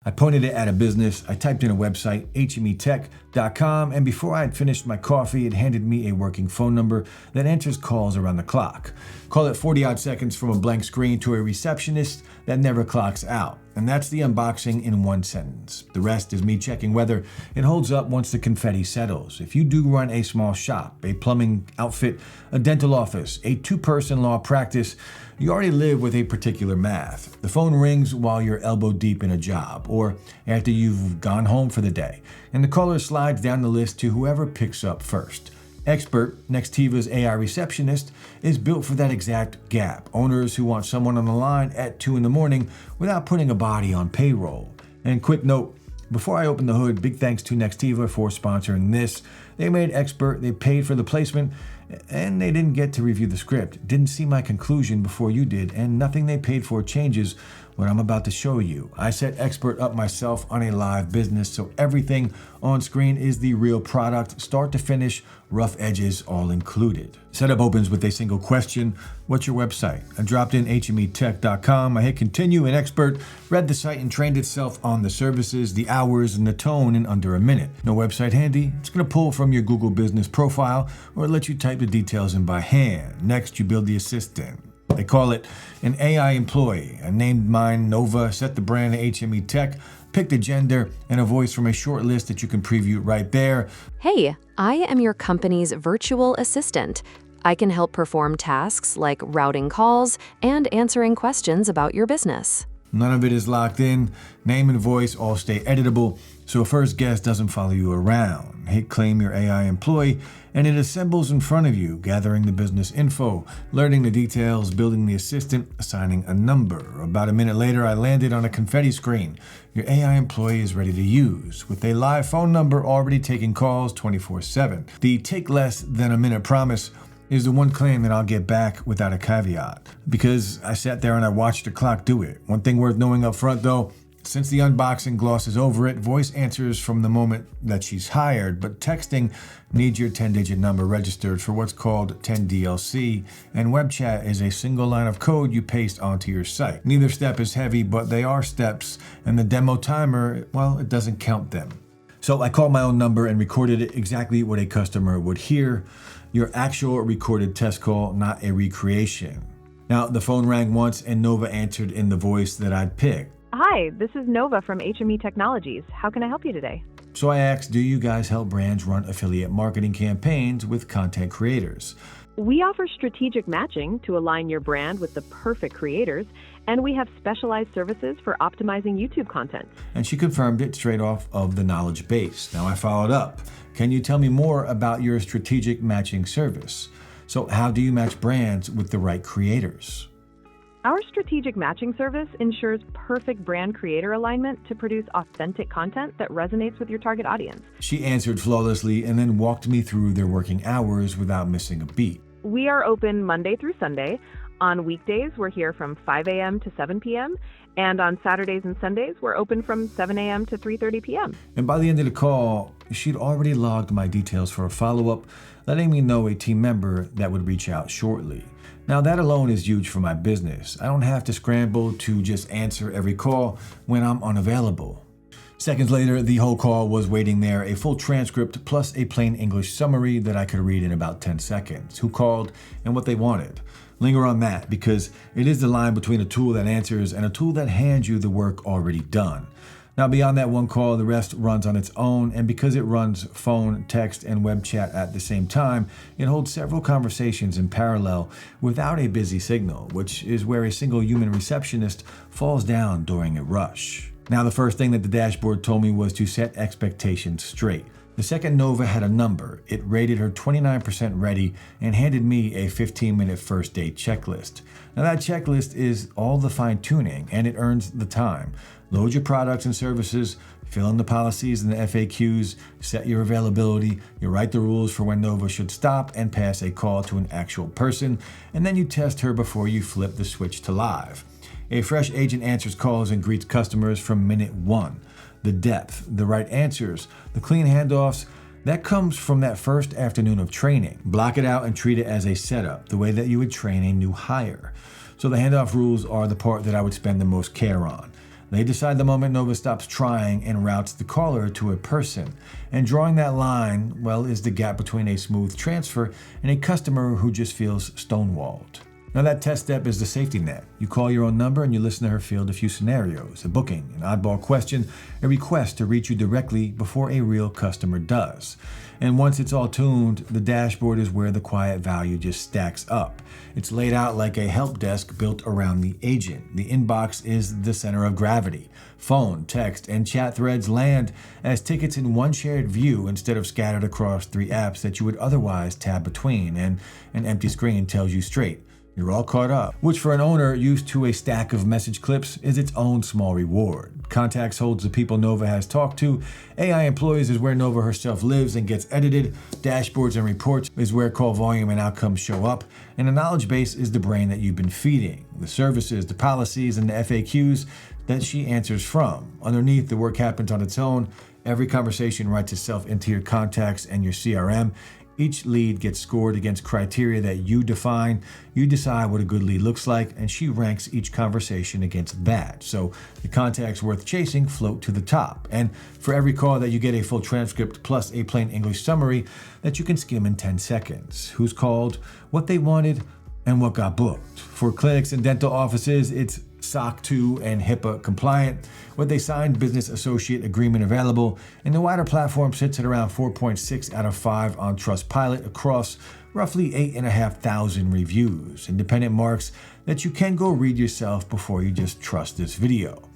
I pointed it at a business. I typed in a website, hmetech.com, and before I had finished my coffee, it handed me a working phone number that answers calls around the clock. Call it 40-odd seconds from a blank screen to a receptionist that never clocks out. And that's the unboxing in one sentence. The rest is me checking whether it holds up once the confetti settles. If you do run a small shop, a plumbing outfit, a dental office, a two-person law practice, you already live with a particular math. The phone rings while you're elbow deep in a job, or after you've gone home for the day, and the caller slides down the list to whoever picks up first. Xbert, Nextiva's AI receptionist, is built for that exact gap. Owners who want someone on the line at 2 a.m. without putting a body on payroll. And quick note, before I open the hood, big thanks to Nextiva for sponsoring this. They made Xbert, they paid for the placement, and they didn't get to review the script. Didn't see my conclusion before you did, and nothing they paid for changes what I'm about to show you. I set Xbert up myself on a live business, so everything on screen is the real product, start to finish, rough edges all included. Setup opens with a single question: what's your website? I dropped in hmetech.com, I hit continue, and Xbert read the site and trained itself on the services, the hours, and the tone in under a minute. No website handy? It's going to pull from your Google business profile or let you type the details in by hand. Next, you build the assistant. They call it an AI employee. I named mine Nova, set the brand to HME Tech, picked a gender, and a voice from a short list that you can preview right there. Hey, I am your company's virtual assistant. I can help perform tasks like routing calls and answering questions about your business. None of it is locked in. Name and voice all stay editable, so a first guest doesn't follow you around. Hit claim your AI employee, and it assembles in front of you, gathering the business info, learning the details, building the assistant, assigning a number. About a minute later, I landed on a confetti screen. Your AI employee is ready to use, with a live phone number already taking calls 24/7. The take less than a minute promise is the one claim that I'll get back without a caveat, because I sat there and I watched the clock do it. One thing worth knowing up front though, since the unboxing glosses over it, voice answers from the moment that she's hired, but texting needs your 10-digit number registered for what's called 10DLC, and web chat is a single line of code you paste onto your site. Neither step is heavy, but they are steps, and the demo timer, well, it doesn't count them. So I called my own number and recorded it exactly what a customer would hear. Your actual recorded test call, not a recreation. Now, the phone rang once and Nova answered in the voice that I'd picked. Hi, this is Nova from HME Technologies. How can I help you today? So I asked, do you guys help brands run affiliate marketing campaigns with content creators? We offer strategic matching to align your brand with the perfect creators, and we have specialized services for optimizing YouTube content. And she confirmed it straight off of the knowledge base. Now I followed up. Can you tell me more about your strategic matching service? So how do you match brands with the right creators? Our strategic matching service ensures perfect brand creator alignment to produce authentic content that resonates with your target audience. She answered flawlessly and then walked me through their working hours without missing a beat. We are open Monday through Sunday. On weekdays, we're here from 5 a.m. to 7 p.m. And on Saturdays and Sundays, we're open from 7 a.m. to 3:30 p.m. And by the end of the call, she'd already logged my details for a follow-up, letting me know a team member that would reach out shortly. Now that alone is huge for my business. I don't have to scramble to just answer every call when I'm unavailable. Seconds later, the whole call was waiting there, a full transcript plus a plain English summary that I could read in about 10 seconds. Who called and what they wanted. Linger on that, because it is the line between a tool that answers and a tool that hands you the work already done. Now beyond that one call, the rest runs on its own, and because it runs phone, text, and web chat at the same time, it holds several conversations in parallel without a busy signal, which is where a single human receptionist falls down during a rush. Now the first thing that the dashboard told me was to set expectations straight. The second Nova had a number. It rated her 29% ready and handed me a 15-minute first date checklist. Now that checklist is all the fine-tuning, and it earns the time. Load your products and services, fill in the policies and the FAQs, set your availability, you write the rules for when Nova should stop and pass a call to an actual person, and then you test her before you flip the switch to live. A fresh agent answers calls and greets customers from minute one. The depth, the right answers, the clean handoffs, that comes from that first afternoon of training. Block it out and treat it as a setup, the way that you would train a new hire. So the handoff rules are the part that I would spend the most care on. They decide the moment Nova stops trying and routes the caller to a person. And drawing that line, well, is the gap between a smooth transfer and a customer who just feels stonewalled. Now that test step is the safety net. You call your own number and you listen to her field a few scenarios, a booking, an oddball question, a request to reach you directly before a real customer does. And once it's all tuned, the dashboard is where the quiet value just stacks up. It's laid out like a help desk built around the agent. The inbox is the center of gravity. Phone, text, and chat threads land as tickets in one shared view instead of scattered across 3 apps that you would otherwise tab between, and an empty screen tells you straight, you're all caught up, which for an owner used to a stack of message clips is its own small reward. Contacts holds the people Nova has talked to. AI employees is where Nova herself lives and gets edited. Dashboards and reports is where call volume and outcomes show up. And the knowledge base is the brain that you've been feeding. The services, the policies, and the FAQs that she answers from. Underneath, the work happens on its own. Every conversation writes itself into your contacts and your CRM. Each lead gets scored against criteria that you define. You decide what a good lead looks like, and she ranks each conversation against that. So the contacts worth chasing float to the top. And for every call that you get a full transcript plus a plain English summary that you can skim in 10 seconds. Who's called, what they wanted, and what got booked. For clinics and dental offices, it's SOC 2 and HIPAA compliant, with a signed business associate agreement available, and the wider platform sits at around 4.6 out of 5 on Trustpilot across roughly 8,500 reviews. Independent marks that you can go read yourself before you just trust this video.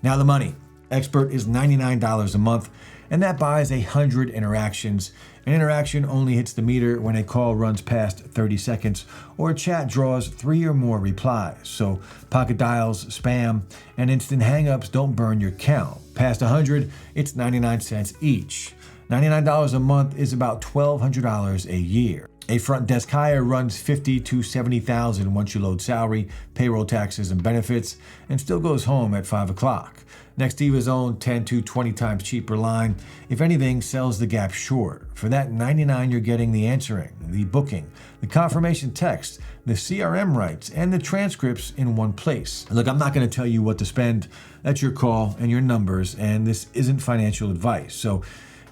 Now the money. Xbert is $99 a month, and that buys 100 interactions. An interaction only hits the meter when a call runs past 30 seconds or a chat draws 3 or more replies. So pocket dials, spam, and instant hangups don't burn your count. Past 100, it's 99 cents each. $99 a month is about $1,200 a year. A front desk hire runs $50,000 to $70,000 once you load salary, payroll taxes, and benefits, and still goes home at 5 o'clock. Nextiva's own 10 to 20 times cheaper line, if anything, sells the gap short. For that $99, you're getting the answering, the booking, the confirmation text, the CRM rights, and the transcripts in one place. Look, I'm not going to tell you what to spend. That's your call and your numbers, and this isn't financial advice. So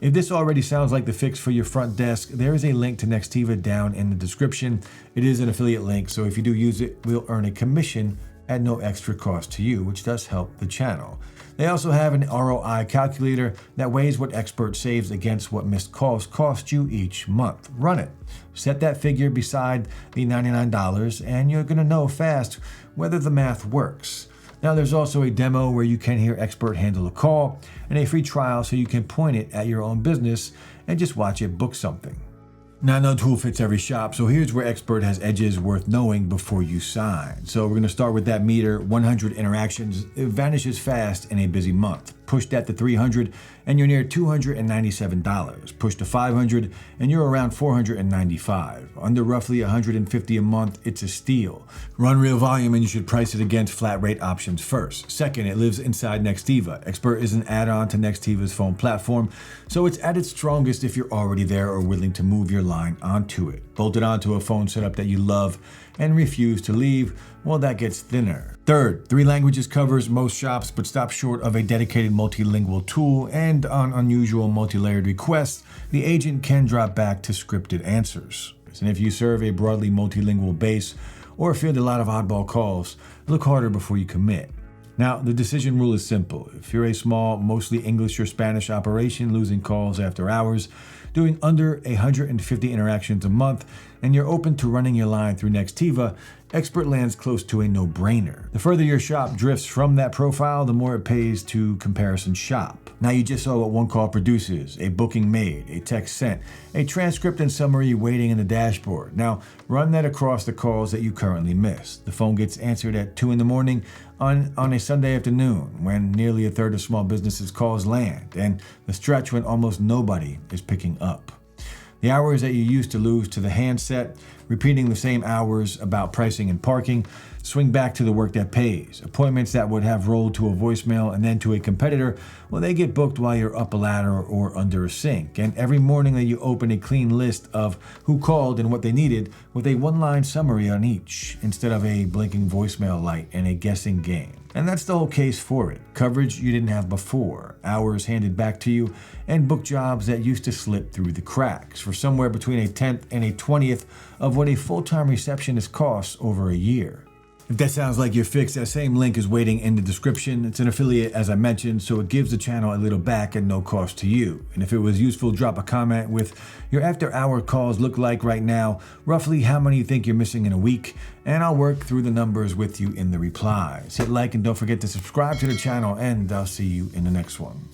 if this already sounds like the fix for your front desk, there is a link to Nextiva down in the description. It is an affiliate link, so if you do use it, we'll earn a commission at no extra cost to you, which does help the channel. They also have an ROI calculator that weighs what Xbert saves against what missed calls cost you each month. Run it. Set that figure beside the $99, and you're going to know fast whether the math works. Now there's also a demo where you can hear Xbert handle a call, and a free trial so you can point it at your own business and just watch it book something. Now, no tool fits every shop, so here's where Xbert has edges worth knowing before you sign. So we're going to start with that meter, 100 interactions. It vanishes fast in a busy month. Push that to 300 and you're near $297. Push to 500 and you're around $495. Under roughly $150 a month, it's a steal. Run real volume and you should price it against flat rate options first. Second, it lives inside Nextiva. Xbert is an add-on to Nextiva's phone platform, so it's at its strongest if you're already there or willing to move your line onto it. Bolted onto a phone setup that you love and refuse to leave, well, that gets thinner. Third, 3 languages covers most shops, but stops short of a dedicated multilingual tool, and on unusual multi-layered requests, the agent can drop back to scripted answers. And if you serve a broadly multilingual base or field a lot of oddball calls, look harder before you commit. Now, the decision rule is simple. If you're a small, mostly English or Spanish operation losing calls after hours, doing under 150 interactions a month, and you're open to running your line through Nextiva, Xbert lands close to a no-brainer. The further your shop drifts from that profile, the more it pays to comparison shop. Now you just saw what one call produces: a booking made, a text sent, a transcript and summary waiting in the dashboard. Now run that across the calls that you currently missed. The phone gets answered at 2 a.m. on a Sunday afternoon when nearly a third of small businesses' calls land, and the stretch when almost nobody is picking up. The hours that you used to lose to the handset, repeating the same hours about pricing and parking, swing back to the work that pays. Appointments that would have rolled to a voicemail and then to a competitor, well, they get booked while you're up a ladder or under a sink. And every morning that you open a clean list of who called and what they needed with a one-line summary on each, instead of a blinking voicemail light and a guessing game. And that's the whole case for it. Coverage you didn't have before, hours handed back to you, and book jobs that used to slip through the cracks for somewhere between a 10th and a 20th of what a full-time receptionist costs over a year. If that sounds like your fix, that same link is waiting in the description. It's an affiliate, as I mentioned, so it gives the channel a little back at no cost to you. And if it was useful, drop a comment with your after-hour calls look like right now, roughly how many you think you're missing in a week, and I'll work through the numbers with you in the replies. Hit like and don't forget to subscribe to the channel, and I'll see you in the next one.